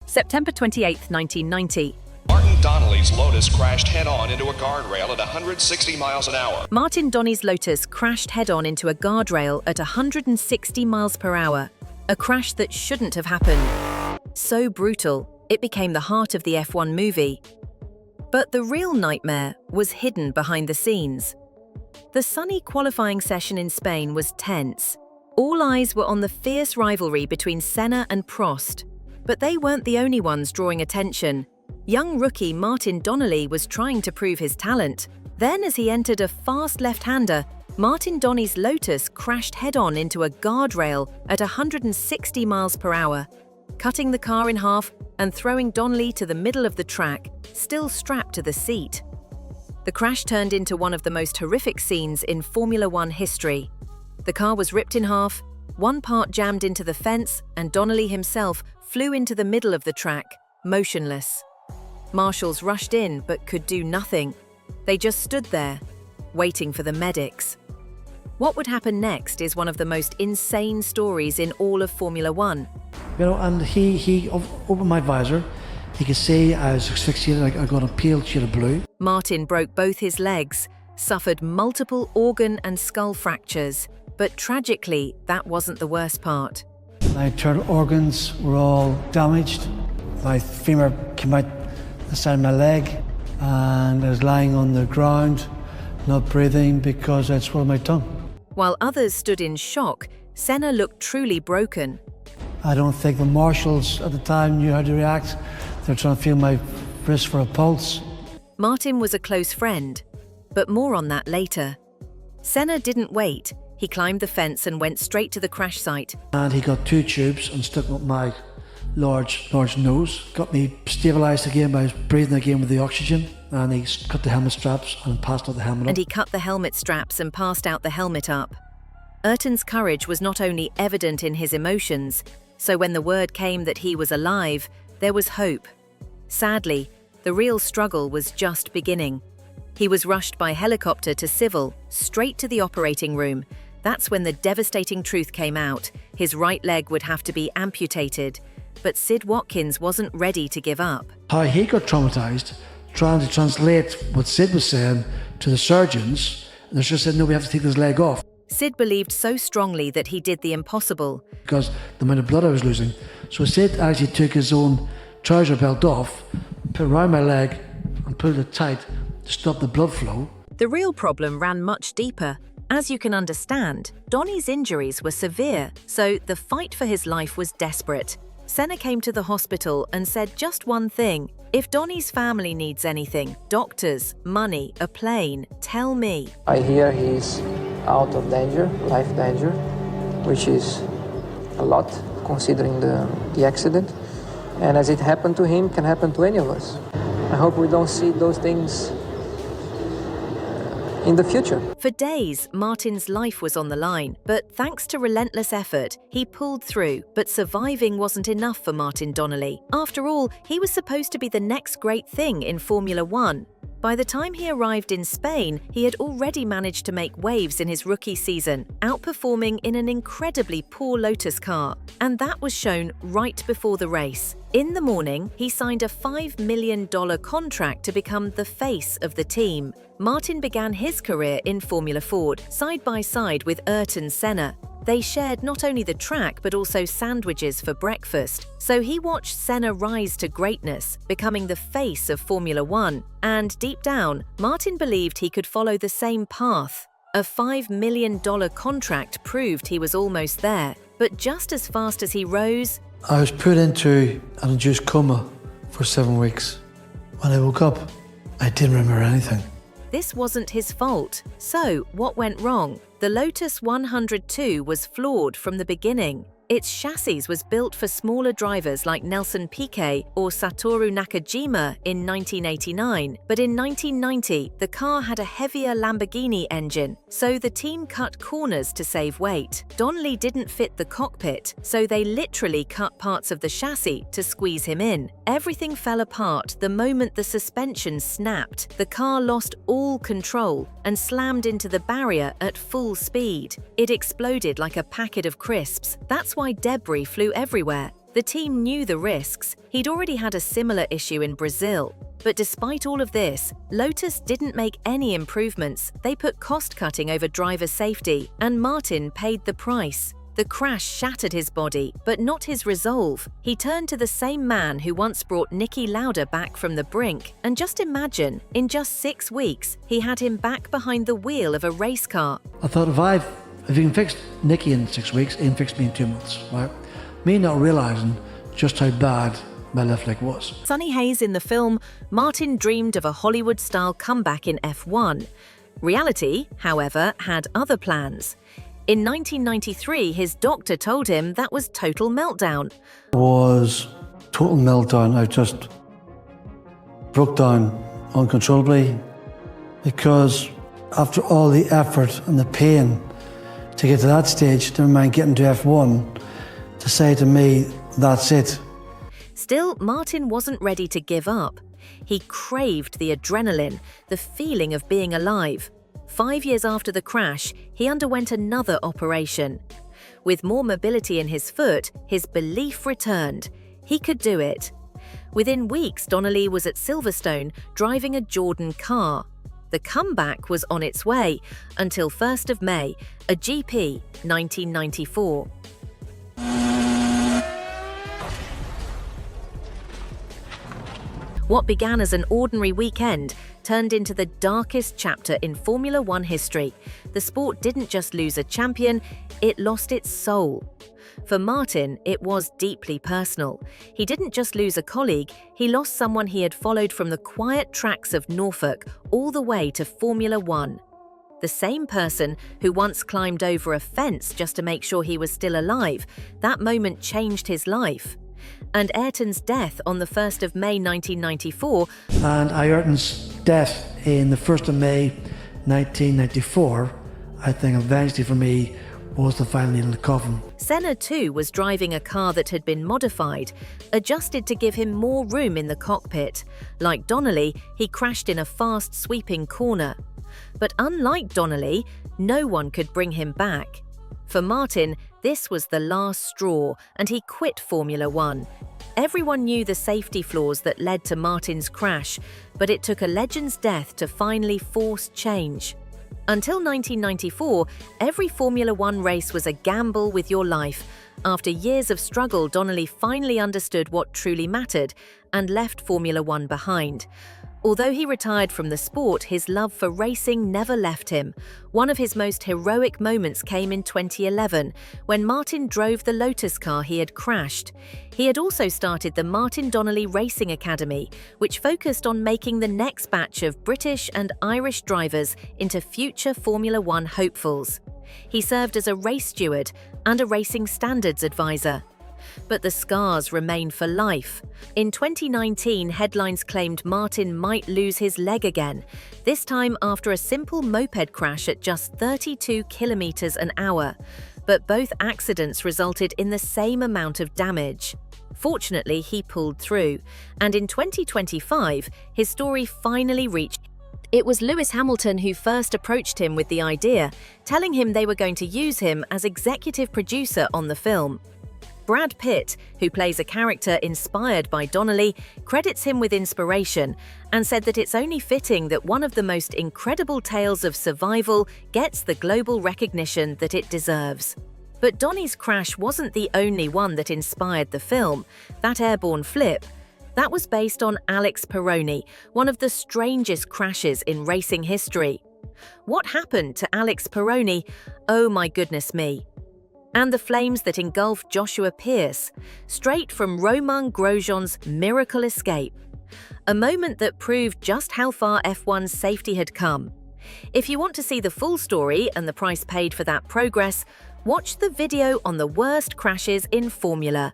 September 28, 1990. Martin Donnelly's Lotus crashed head-on into a guardrail at 160 miles an hour. Martin Donnelly's Lotus crashed head-on into a guardrail at 160 miles per hour. A crash that shouldn't have happened. So brutal, it became the heart of the F1 movie. But the real nightmare was hidden behind the scenes. The sunny qualifying session in Spain was tense. All eyes were on the fierce rivalry between Senna and Prost. But they weren't the only ones drawing attention. Young rookie Martin Donnelly was trying to prove his talent. Then, as he entered a fast left-hander, Martin Donnelly's Lotus crashed head-on into a guardrail at 160 miles per hour, cutting the car in half and throwing Donnelly to the middle of the track, still strapped to the seat. The crash turned into one of the most horrific scenes in Formula One history. The car was ripped in half, one part jammed into the fence, and Donnelly himself flew into the middle of the track, motionless. Marshals rushed in but could do nothing. They just stood there, waiting for the medics. What would happen next is one of the most insane stories in all of Formula One. And he opened my visor. He could see I was asphyxiated, I got a pale shade of blue. Martin broke both his legs, suffered multiple organ and skull fractures, but tragically, that wasn't the worst part. My internal organs were all damaged. My femur came out the side of my leg, and I was lying on the ground, not breathing because I'd swallowed my tongue. While others stood in shock, Senna looked truly broken. I don't think the marshals at the time knew how to react. They were trying to feel my wrist for a pulse. Martin was a close friend, but more on that later. Senna didn't wait. He climbed the fence and went straight to the crash site. And he got 2 tubes and stuck up my large nose. Got me stabilised again by breathing again with the oxygen. And he cut the helmet straps and passed out the helmet up. And he cut the helmet straps and passed out the helmet up. Ayrton's courage was not only evident in his emotions, so when the word came that he was alive, there was hope. Sadly, the real struggle was just beginning. He was rushed by helicopter to civil, straight to the operating room. That's when the devastating truth came out. His right leg would have to be amputated. But Sid Watkins wasn't ready to give up. How he got traumatised, trying to translate what Sid was saying to the surgeons, and they just said, no, we have to take this leg off. Sid believed so strongly that he did the impossible. Because the amount of blood I was losing. So Sid actually took his own trouser belt off, put it around my leg, and pulled it tight to stop the blood flow. The real problem ran much deeper. As you can understand, Donnie's injuries were severe, so the fight for his life was desperate. Senna came to the hospital and said just one thing: if Donnie's family needs anything, doctors, money, a plane, tell me. I hear he's out of danger, life danger, which is a lot considering the accident. And as it happened to him, can happen to any of us. I hope we don't see those things in the future. For days, Martin's life was on the line, but thanks to relentless effort, he pulled through. But surviving wasn't enough for Martin Donnelly. After all, he was supposed to be the next great thing in Formula One. By the time he arrived in Spain, he had already managed to make waves in his rookie season, outperforming in an incredibly poor Lotus car. And that was shown right before the race. In the morning, he signed a $5 million contract to become the face of the team. Martin began his career in Formula Ford, side by side with Ayrton Senna. They shared not only the track but also sandwiches for breakfast. So he watched Senna rise to greatness, becoming the face of Formula One. And deep down, Martin believed he could follow the same path. A $5 million contract proved he was almost there. But just as fast as he rose, I was put into an induced coma for 7 weeks. When I woke up, I didn't remember anything. this wasn't his fault. So, what went wrong? The Lotus 102 was flawed from the beginning. Its chassis was built for smaller drivers like Nelson Piquet or Satoru Nakajima in 1989, but in 1990, the car had a heavier Lamborghini engine, so the team cut corners to save weight. Donnelly didn't fit the cockpit, so they literally cut parts of the chassis to squeeze him in. Everything fell apart the moment the suspension snapped. The car lost all control and slammed into the barrier at full speed. It exploded like a packet of crisps. That's why debris flew everywhere. The team knew the risks. He'd already had a similar issue in Brazil. But despite all of this, Lotus didn't make any improvements. They put cost-cutting over driver safety, and Martin paid the price. The crash shattered his body, but not his resolve. He turned to the same man who once brought Niki Lauda back from the brink, and just imagine, in just 6 weeks, he had him back behind the wheel of a race car. I thought if you can fix Nicky in 6 weeks, he can fix me in 2 months, right? Me not realising just how bad my left leg was. Sonny Hayes in the film, Martin dreamed of a Hollywood-style comeback in F1. Reality, however, had other plans. In 1993, his doctor told him that was total meltdown. It was total meltdown. I just broke down uncontrollably because after all the effort and the pain to get to that stage, never mind getting to F1, to say to me, that's it. Still, Martin wasn't ready to give up. He craved the adrenaline, the feeling of being alive. 5 years after the crash, he underwent another operation. With more mobility in his foot, his belief returned. He could do it. Within weeks, Donnelly was at Silverstone driving a Jordan car. The comeback was on its way until 1st of May, a GP, 1994. What began as an ordinary weekend turned into the darkest chapter in Formula One history. The sport didn't just lose a champion, it lost its soul. For Martin, it was deeply personal. He didn't just lose a colleague, he lost someone he had followed from the quiet tracks of Norfolk all the way to Formula One. The same person who once climbed over a fence just to make sure he was still alive, that moment changed his life. And Ayrton's death on the 1st of May 1994. And Ayrton's death in the 1st of May 1994, I think eventually for me, was the final nail in the coffin. Senna too was driving a car that had been modified, adjusted to give him more room in the cockpit. Like Donnelly, he crashed in a fast sweeping corner. But unlike Donnelly, no one could bring him back. For Martin, this was the last straw, and he quit Formula One. Everyone knew the safety flaws that led to Martin's crash, but it took a legend's death to finally force change. Until 1994, every Formula One race was a gamble with your life. After years of struggle, Donnelly finally understood what truly mattered and left Formula One behind. Although he retired from the sport, his love for racing never left him. One of his most heroic moments came in 2011, when Martin drove the Lotus car he had crashed. He had also started the Martin Donnelly Racing Academy, which focused on making the next batch of British and Irish drivers into future Formula One hopefuls. He served as a race steward and a racing standards advisor. But the scars remain for life. In 2019, headlines claimed Martin might lose his leg again, this time after a simple moped crash at just 32 kilometers an hour. But both accidents resulted in the same amount of damage. Fortunately, he pulled through, and in 2025, his story finally reached. It was Lewis Hamilton who first approached him with the idea, telling him they were going to use him as executive producer on the film. Brad Pitt, who plays a character inspired by Donnelly, credits him with inspiration and said that it's only fitting that one of the most incredible tales of survival gets the global recognition that it deserves. But Donnie's crash wasn't the only one that inspired the film. That airborne flip, that was based on Alex Peroni, one of the strangest crashes in racing history. What happened to Alex Peroni? Oh my goodness me. And the flames that engulfed Joshua Pierce, straight from Romain Grosjean's miracle escape. A moment that proved just how far F1's safety had come. If you want to see the full story and the price paid for that progress, watch the video on the worst crashes in Formula.